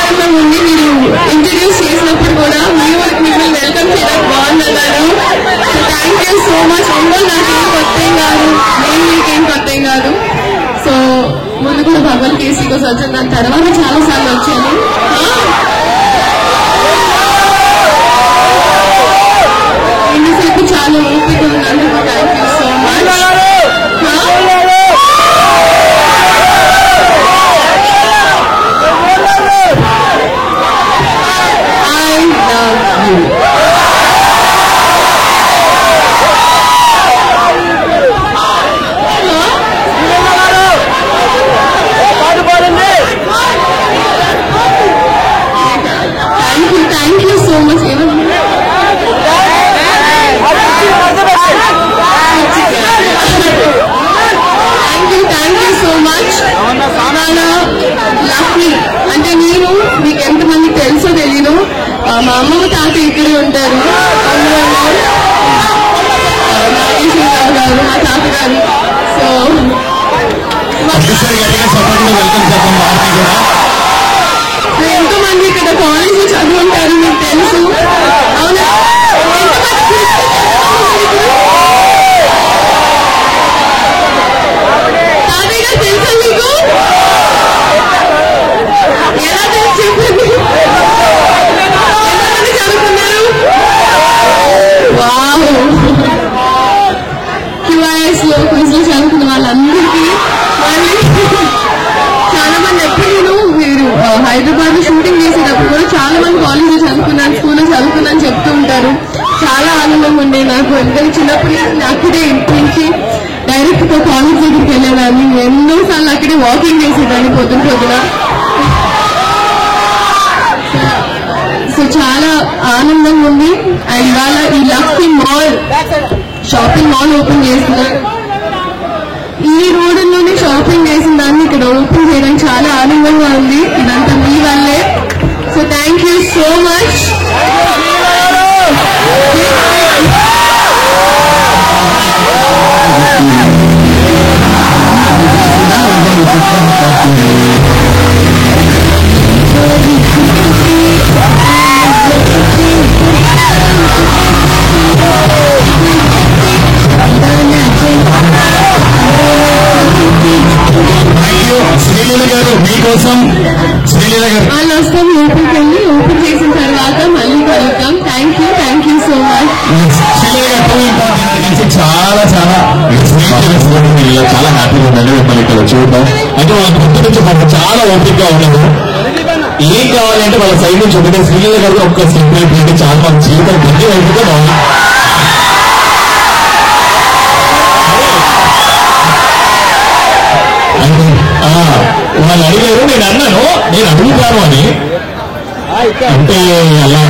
ఆనందం ఉంది. మీరు ఇంట్రడ్యూస్ చేసినప్పుడు కూడా మిమ్మల్ని వెల్కమ్ చేయడం బాగుందన్నారు. So thank you so much. Ongole నాకేం కొత్త కాదు, నేను మీకేం కొత్త కాదు. సో ముందు కూడా భగవన్ కేసీ కోసం వచ్చాను, దాని తర్వాత చాలా సార్లు వచ్చాను. ఇంతసేపు చాలా ఓపిక ఉన్నందుకు thank you so much. Thank you so much. Thank you so much. Lakshmi అంటే నేను మీకు ఎంతమంది తెలుసో తెలీదు, మా అమ్మమ్మ తాత ఇక్కడే ఉంటారు. నాగేశ్వరరావు గారు మా తాత గారు. సో ఎంతో మంది ఇక్కడ కాలేజ్ చదువుంటారు, మీకు తెలుసు అవునా? తాతయ్య గారు తెలుసా మీకు? ఎలా తెలుసు చెప్పండి. ఎంతమంది చదువుకున్నారు? వావ్, QIS లో క్విజ్ లో చదువుకున్న వాళ్ళందరికీ మళ్ళీ చాలా మంది ఎప్పుడు మీరు హైదరాబాద్ లో షూటింగ్ చేసేటప్పుడు కూడా చాలా మంది కాలేజ్ చదువుకున్నాను, స్కూల్లో చదువుకున్నాను చెప్తూ ఉంటారు. చాలా ఆనందంగా ఉండే నాకు. ఎందుకంటే చిన్నప్పటి నుంచి అక్కడే ఇంటించి డైరెక్ట్ గా కాలేజ్ దగ్గరికి వెళ్ళేదాన్ని. ఎన్నోసార్లు అక్కడే వాకింగ్ చేసేదాన్ని పొద్దున. సో చాలా ఆనందంగా ఉంది. అండ్ ఇవాళ ఈ Lakshmi mall shopping mall open చేస్తున్నారు. ఈ రోడ్డులోనే షాపింగ్ చేసిన దాన్ని ఇక్కడ ఓపెన్ చేయడం చాలా ఆనందంగా ఉంది. ఇదంతా మీ వల్లే. So thank you so much. మీకోసం వాళ్ళు వస్తాం, లోపలికి వెళ్ళి ఓపెన్ చేసిన తర్వాత మళ్ళీ కలుగుతాం. Thank you so much. చాలా చాలా చాలా హ్యాపీగా ఉందండి మిమ్మల్ని ఇక్కడ చూడడం. అంటే వాళ్ళ ముందు నుంచి మాకు చాలా ఓపికగా ఉండదు. ఏం కావాలంటే వాళ్ళ సైడ్ నుంచి ఒకటే శ్రీలీల గారు ఒక్క స్టెప్ అయిపోయింది, చాలా మన జీవితం గట్టి అయిపోతే బాగుంది. వాళ్ళు అడిగారు, నేను అన్నాను నేను అడుగుతాను అని. అంటే అలా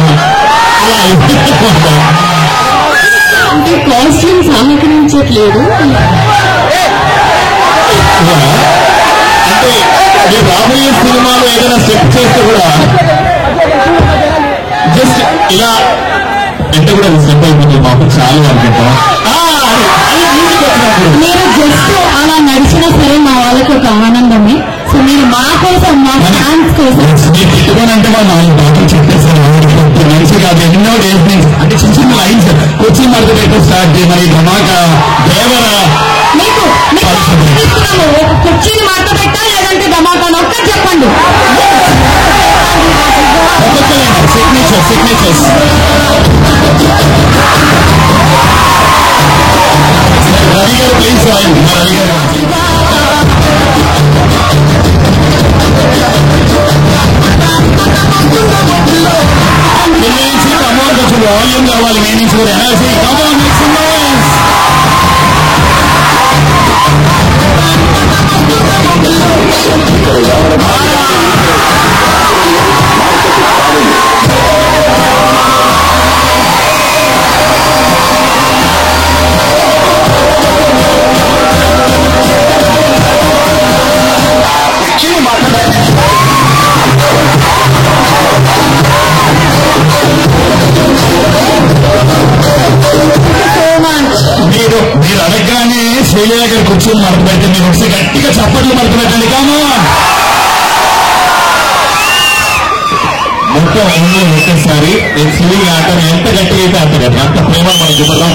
అంటే కాస్ట్యూమ్ సహకరించట్లేదు. అంటే మీ రాబోయే సినిమాలో ఏదైనా స్టెప్ చేస్తే కూడా జస్ట్ ఇలా అంటే కూడా స్టెప్ అయిపోతుంది మాకు చాలు అనుకుంటాం. మీరు జస్ట్ అలా నడిచినా సరే మా వాళ్ళకి ఒక ఆనందమే. సో మీరు మా కోసం, మా ఫ్యాన్స్ కోసం అంటే మా డాక్టర్ చెప్పేసారు మంచి కాదు. ఎన్నో డేస్ నుంచి అంటే చిన్న చిన్న లైన్స్ కొచ్చిన్ మడత పెట్టు స్టార్ట్ చేయమని ధమాకా దేవర మీకు కుర్చీని మడత పెట్టా లేదంటే ధమాకా ఒక్కటి చెప్పండి. సిగ్నేచర్స్ రవి గారు ప్లీజ్ రవి గారు కమాన్ కొంచెం వాల్యూమ్ కావాలి. మీ నుంచి కూడా ఎనర్జీ కమాన్ మీరు అడగగానే శ్రీలీల గారు కూర్చొని మడత పెడితే మీరు ఒకసారి గట్టిగా చప్పట్లు మడత పెట్టండి. కామా మొత్తం అన్ని ఒకేసారి శ్రీగా ఆటను ఎంత గట్టిగా అయితే ఆడతారు అంత ప్రేమ మనం చూపడం.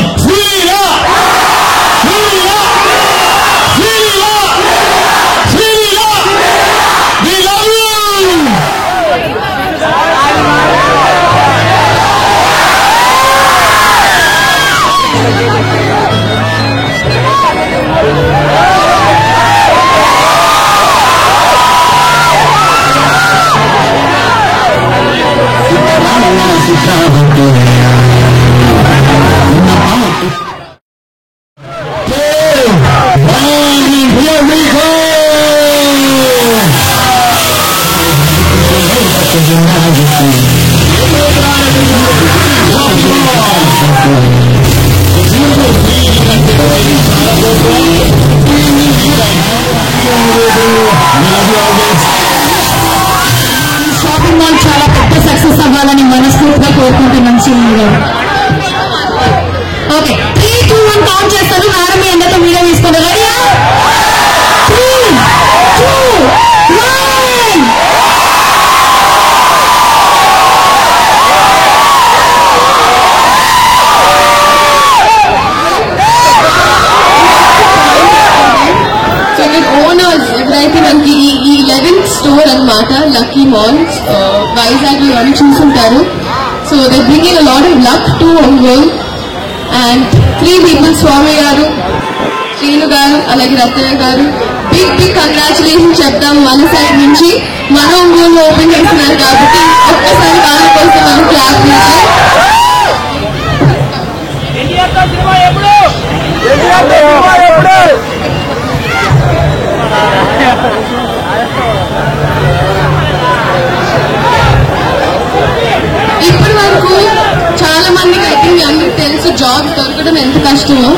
షాపింగ్ మాల్ చాలా పెద్ద సక్సెస్ అవ్వాలని మనస్ఫూర్తిగా కోరుకుంటున్నాం శ్రీను గారు. ఓకే 3, 2, 1 కౌంట్ చేస్తాను. మేడం మీ అందరితో వీడియో తీసుకుని రెడీయా? 3, 2, 1. సో మీరు ఓనర్స్ ఎప్పుడైతే మనకి ఈ 11th స్టోర్ అన్నమాట లక్కీ మాల్ వైజాగ్ లో అని చూసుంటారు. So they bringing a lot of luck to Ongole and 3 people Swami గారు, శ్రీను గారు, అలాగే రత్తయ్య గారు బిగ్ కంగ్రాచులేషన్ చెప్తాం మన సైడ్ నుంచి. మన ఒంగోలు ఓపెన్ చేస్తున్నారు కాబట్టి ఒక్కసారి వాళ్ళ కోసం మనం క్లాప్ చేసి ఇప్పటి వరకు చాలా మందికి అయితే మీ అందరికి తెలుసు జాబ్ దొరకడం ఎంత కష్టమో.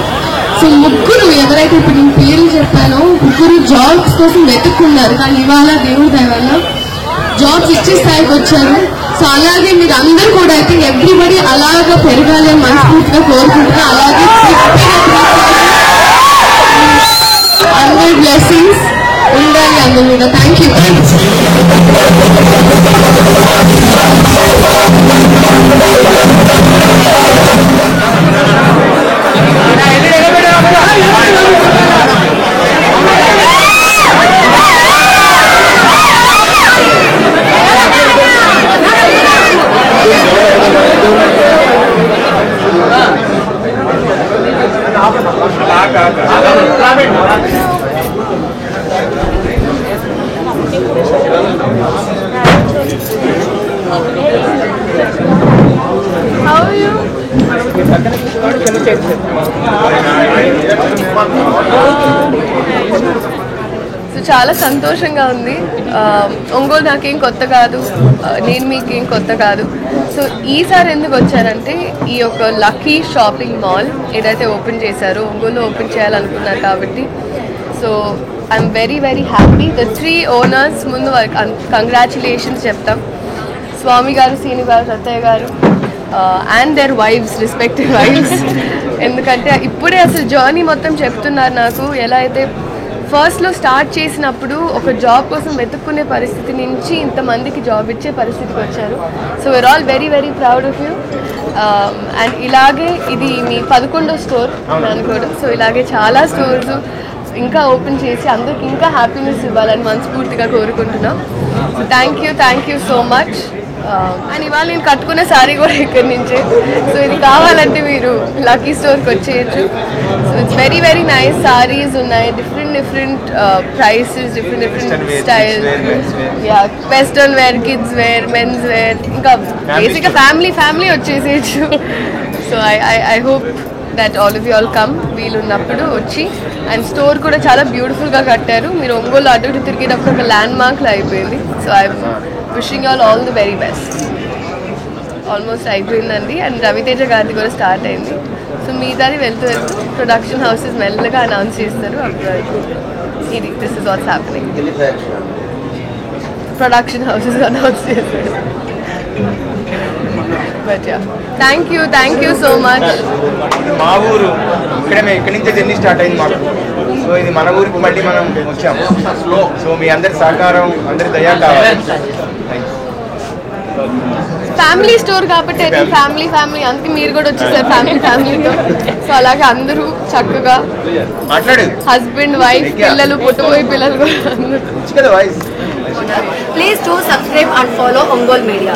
సో ముగ్గురు ఎవరైతే ఇప్పుడు నేను పేర్లు చెప్పానో ముగ్గురు జాబ్స్ కోసం వెతుక్కున్నారు. కానీ ఇవాళ దేవుడి దయ వల్ల జాబ్స్ ఇచ్చే స్థాయికి వచ్చారు. సో అలాగే మీరు అందరూ కూడా అయితే ఎవ్రీబడి అలాగా పెరగాలి అని మనస్ఫూర్తిగా కోరుకుంటున్నా. అలాగే అందరి బ్లెస్సింగ్స్ ఉండాలి అందరి మీద. Thank you. సో చాలా సంతోషంగా ఉంది. ఒంగోలు నాకేం కొత్త కాదు, నేను మీకేం కొత్త కాదు. సో ఈసారి ఎందుకు వచ్చారంటే ఈ యొక్క లక్కీ షాపింగ్ మాల్ ఏదైతే ఓపెన్ చేశారో ఒంగోలు ఓపెన్ చేయాలనుకున్నారు కాబట్టి. So I'm very very happy. The 3 owners ముందు కంగ్రాచులేషన్స్ చెప్తాం. స్వామి గారు, Srinu garu, Rattayya garu and their wives, respected wives. ఎందుకంటే ఇప్పుడే అసలు జర్నీ మొత్తం చెప్తున్నారు నాకు. ఎలా అయితే ఫస్ట్లో స్టార్ట్ చేసినప్పుడు ఒక జాబ్ కోసం వెతుక్కునే పరిస్థితి నుంచి ఇంతమందికి జాబ్ ఇచ్చే పరిస్థితికి వచ్చారు. So we are all very very proud of you. And ఇలాగే ఇది మీ 11వ స్టోర్ అనుకోవడం. సో ఇలాగే చాలా స్టోర్స్ ఇంకా ఓపెన్ చేసి అందరికి ఇంకా హ్యాపీనెస్ ఇవ్వాలని మనస్ఫూర్తిగా కోరుకుంటున్నాం. So thank you so much. And ఇవాళ నేను కట్టుకున్న సారీ కూడా ఇక్కడి నుంచే. సో ఇది కావాలంటే మీరు లక్కీ స్టోర్కి వచ్చేయచ్చు. So it's very very nice saris ఉన్నాయి. Different prices, different style. Yeah, western wear, kids wear, mens wear, ఇంకా బేసిక్గా ఫ్యామిలీ వచ్చేసేయచ్చు. So I hope that all of you all come వీలున్నప్పుడు వచ్చి. అండ్ స్టోర్ కూడా చాలా బ్యూటిఫుల్గా కట్టారు. మీరు ఒంగోలు అటు ఇటు తిరిగేటప్పుడు ఒక ల్యాండ్ మార్క్లో అయిపోయింది. So I wishing all the very best. Almost అయిపోయిందండి. అండ్ రవితేజ గారిది కూడా స్టార్ట్ అయింది. సో మిగతాది వెళ్తూ ప్రొడక్షన్ హౌసెస్ మెల్లగా అనౌన్స్ చేస్తారు. అప్పుడు ఇది this is what's happening. Production houses announce చేస్తారు. But yeah, thank you so much. మా ఊరు ఇక్కడి నుంచే జర్నీ స్టార్ట్ అయింది మాకు. సో ఇది మన ఊరికి మళ్ళీ మనం వచ్చాము. సో మీ అందరి సహకారం, అందరి దయ కావాలి. Thank you. ఫ్యామిలీ స్టోర్ కాబట్టి అయితే ఫ్యామిలీ అందుకే మీరు కూడా వచ్చేసారు ఫ్యామిలీతో. సో అలాగే అందరూ చక్కగా మాట్లాడు హస్బెండ్ వైఫ్ పిల్లలు పుట్టబోయే పిల్లలు కూడా అందరూ. కదా voice. Please do subscribe and follow Ongole Media.